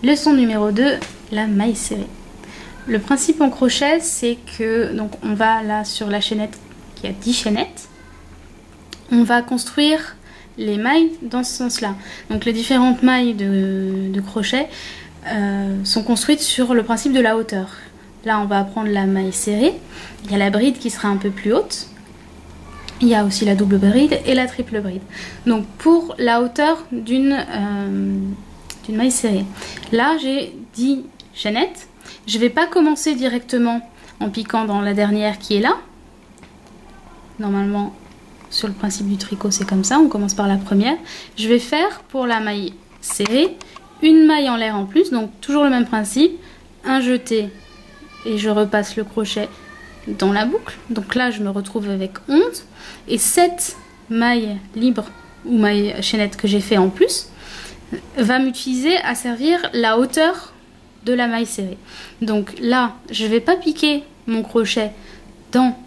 Leçon numéro 2, la maille serrée. Le principe en crochet, c'est que donc on va là sur la chaînette qui a 10 chaînettes. On va construire les mailles dans ce sens-là. Donc les différentes mailles de crochet sont construites sur le principe de la hauteur. Là, on va prendre la maille serrée. Il y a la bride qui sera un peu plus haute. Il y a aussi la double bride et la triple bride. Donc pour la hauteur d'une maille serrée. Là, j'ai 10 chaînettes. Je ne vais pas commencer directement en piquant dans la dernière qui est là. Normalement, sur le principe du tricot, c'est comme ça. On commence par la première. Je vais faire pour la maille serrée une maille en l'air en plus. Donc toujours le même principe. Un jeté et je repasse le crochet dans la boucle. Donc là, je me retrouve avec 11. Et 7 mailles libres ou mailles chaînettes que j'ai fait en plus va m'utiliser à servir la hauteur de la maille serrée. Donc là, je ne vais pas piquer mon crochet dans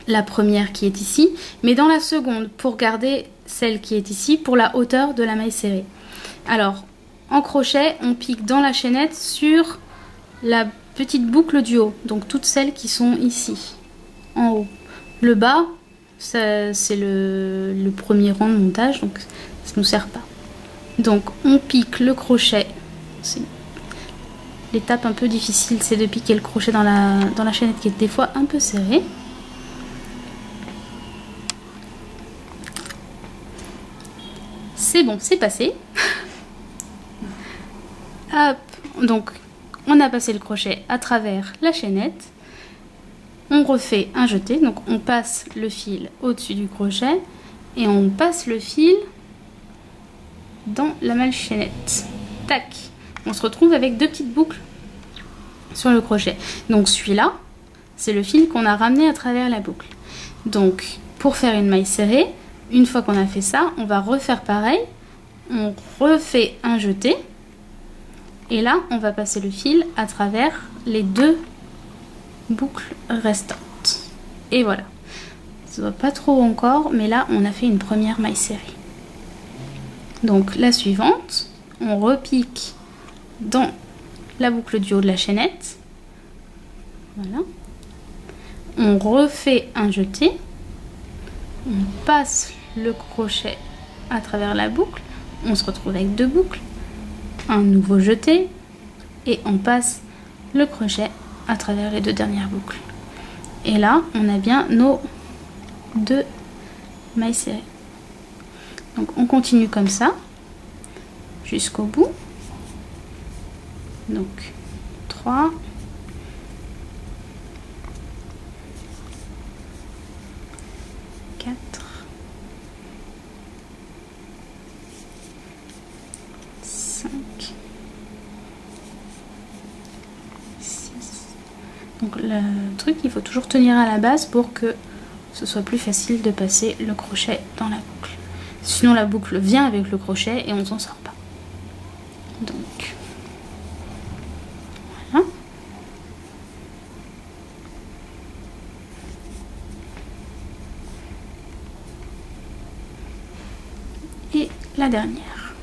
la première qui est ici, mais dans la seconde pour garder celle qui est ici pour la hauteur de la maille serrée. Alors, en crochet, on pique dans la chaînette sur la petite boucle du haut, donc toutes celles qui sont ici, en haut. Le bas, c'est le premier rang de montage, donc ça ne nous sert pas. Donc on pique le crochet. L'étape un peu difficile, c'est de piquer le crochet dans la chaînette qui est des fois un peu serrée. C'est bon, c'est passé. Hop, donc on a passé le crochet à travers la chaînette. On refait un jeté, donc on passe le fil au-dessus du crochet et on passe le fil dans la maille chaînette. Tac, on se retrouve avec deux petites boucles sur le crochet. Donc celui-là, c'est le fil qu'on a ramené à travers la boucle. Donc pour faire une maille serrée, une fois qu'on a fait ça, on va refaire pareil. On refait un jeté et là, on va passer le fil à travers les deux boucles restantes. Et voilà. Ça ne va pas trop encore, mais là, on a fait une première maille serrée. Donc la suivante, on repique dans la boucle du haut de la chaînette. Voilà. On refait un jeté. On passe le crochet à travers la boucle. On se retrouve avec deux boucles. Un nouveau jeté. Et on passe le crochet à travers les deux dernières boucles. Et là, on a bien nos deux mailles serrées. Donc on continue comme ça jusqu'au bout. Donc 3, 4, 5, 6. Donc le truc, il faut toujours tenir à la base pour que ce soit plus facile de passer le crochet dans la boucle. Sinon la boucle vient avec le crochet et on s'en sort pas. Donc voilà. Et la dernière.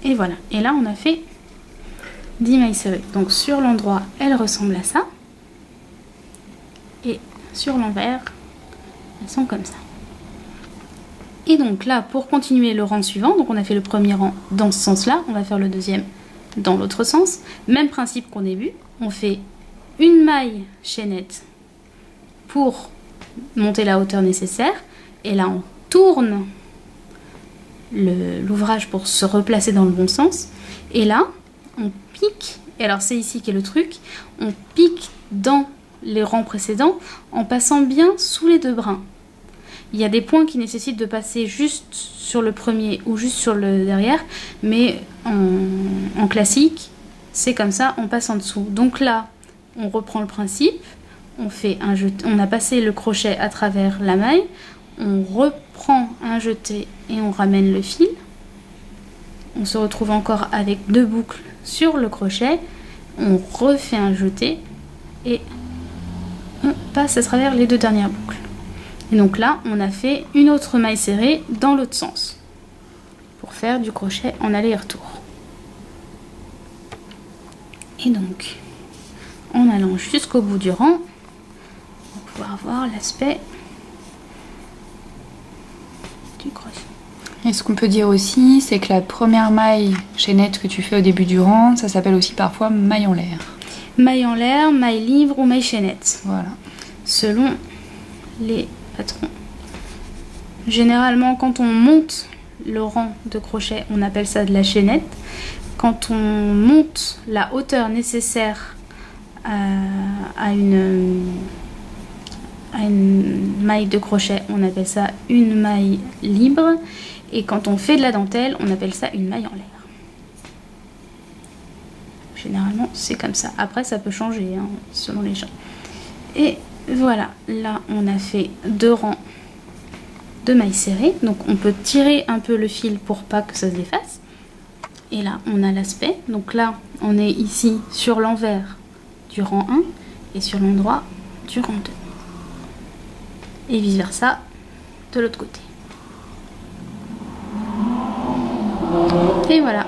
Et voilà. Et là on a fait 10 mailles serrées. Donc sur l'endroit, elle ressemble à ça. Et sur l'envers, elles sont comme ça. Et donc là, pour continuer le rang suivant, donc on a fait le premier rang dans ce sens-là, on va faire le deuxième dans l'autre sens. Même principe qu'au début, on fait une maille chaînette pour monter la hauteur nécessaire. Et là, on tourne l'ouvrage pour se replacer dans le bon sens. Et là, on pique, et alors c'est ici qu'est le truc, on pique dans les rangs précédents en passant bien sous les deux brins. Il y a des points qui nécessitent de passer juste sur le premier ou juste sur le derrière, mais en classique, c'est comme ça, on passe en dessous. Donc là, on reprend le principe, on fait un jeté, on a passé le crochet à travers la maille, on reprend un jeté et on ramène le fil. On se retrouve encore avec deux boucles sur le crochet, on refait un jeté et on passe à travers les deux dernières boucles. Et donc là, on a fait une autre maille serrée dans l'autre sens. pour faire du crochet en aller-retour. Et donc, en allant jusqu'au bout du rang, on va pouvoir voir l'aspect du crochet. Et ce qu'on peut dire aussi, c'est que la première maille chaînette que tu fais au début du rang, ça s'appelle aussi parfois maille en l'air. Maille en l'air, maille libre ou maille chaînette. Voilà. Selon les patrons. Généralement, quand on monte le rang de crochet, on appelle ça de la chaînette. Quand on monte la hauteur nécessaire à une maille de crochet, on appelle ça une maille libre. Et quand on fait de la dentelle, on appelle ça une maille en l'air. Généralement, c'est comme ça. Après, ça peut changer hein, selon les gens. Et voilà, là, on a fait 2 rangs de mailles serrées. Donc, on peut tirer un peu le fil pour pas que ça se défasse. Et là, on a l'aspect. Donc là, on est ici sur l'envers du rang 1 et sur l'endroit du rang 2. Et vice versa de l'autre côté. Et voilà.